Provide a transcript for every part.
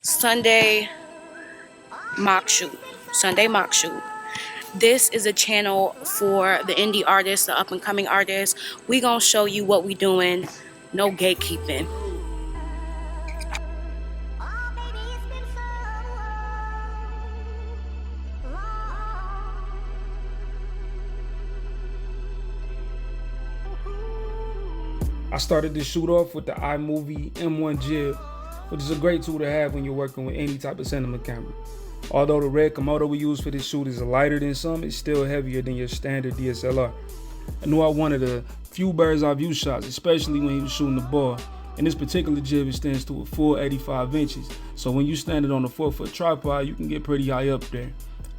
Sunday mock shoot. Sunday mock shoot. This is a channel for the indie artists, the up and coming artists. We gonna show you what we doing. No gatekeeping. I started this shoot off with the iMovie M1 Jib, which is a great tool to have when you're working with any type of cinema camera. Although the red Komodo we use for this shoot is lighter than some, it's still heavier than your standard DSLR. I knew I wanted a few bird's eye view shots, especially when he was shooting the ball. And this particular jib extends to a full 85 inches, so when you stand it on a 4-foot tripod, you can get pretty high up there.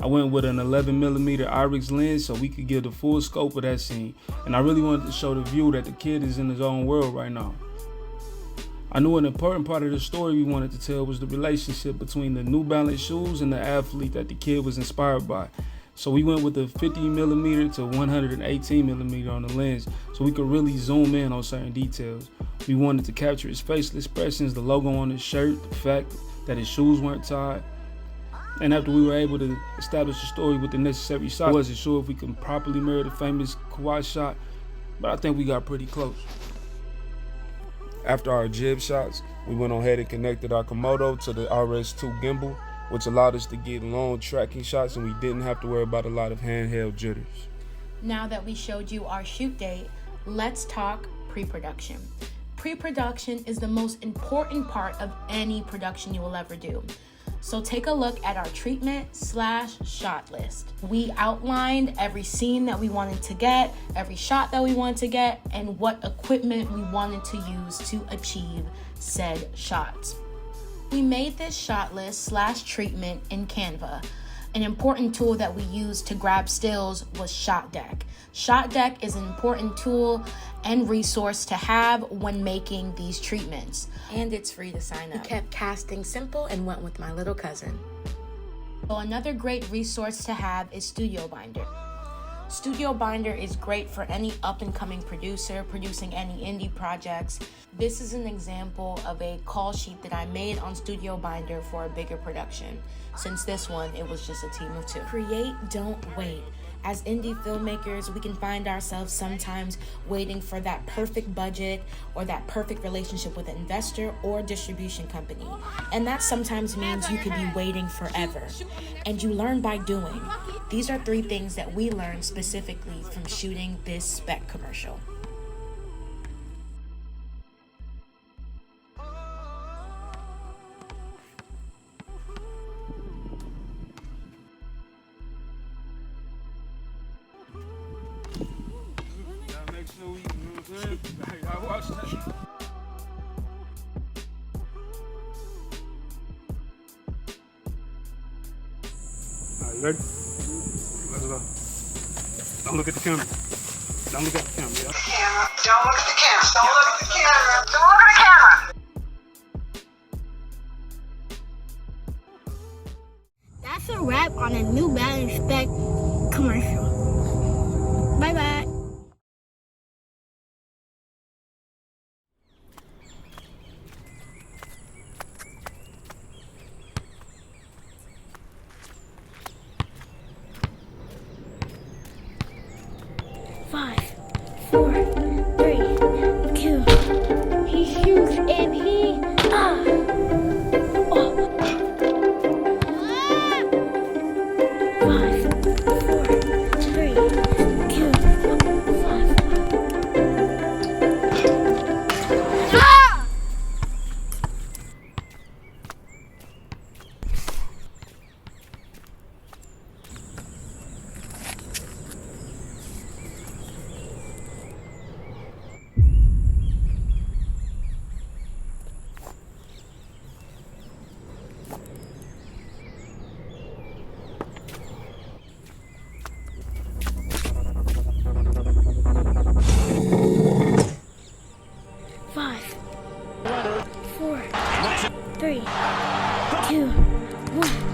I went with an 11mm IRIX lens so we could get the full scope of that scene, and I really wanted to show the view that the kid is in his own world right now. I knew an important part of the story we wanted to tell was the relationship between the New Balance shoes and the athlete that the kid was inspired by. So we went with the 50mm to 118mm on the lens so we could really zoom in on certain details. We wanted to capture his facial expressions, the logo on his shirt, the fact that his shoes weren't tied. And after we were able to establish a story with the necessary shots, I wasn't sure if we could properly mirror the famous Kawhi shot, but I think we got pretty close. After our jib shots, we went ahead and connected our Komodo to the RS2 gimbal, which allowed us to get long tracking shots and we didn't have to worry about a lot of handheld jitters. Now that we showed you our shoot date, let's talk pre-production. Pre-production is the most important part of any production you will ever do. So take a look at our treatment/shot list. We outlined every scene that we wanted to get, every shot that we wanted to get, and what equipment we wanted to use to achieve said shots. We made this shot list/treatment in Canva. An important tool that we used to grab stills was ShotDeck. ShotDeck is an important tool and resource to have when making these treatments. And it's free to sign up. We kept casting simple and went with my little cousin. So another great resource to have is Studio Binder. Studio Binder is great for any up-and-coming producer producing any indie projects. This is an example of a call sheet that I made on Studio Binder for a bigger production. Since this one, it was just a team of 2. Create, don't wait. As indie filmmakers, we can find ourselves sometimes waiting for that perfect budget or that perfect relationship with an investor or distribution company. And that sometimes means you could be waiting forever. And you learn by doing. These are 3 things that we learned specifically from shooting this spec commercial. Alright, you ready? Let's go. Don't look at the camera. Don't look at the camera, yeah? Camera. Don't look at the camera. Don't look at the camera. Don't look at the camera. That's a wrap on a New Balance spec commercial. Bye bye. Five, 4, 3, 2. He shoots and he oh. 5, 4, 3, 2, 5. Ah! Five, 4, 3, 2, 1.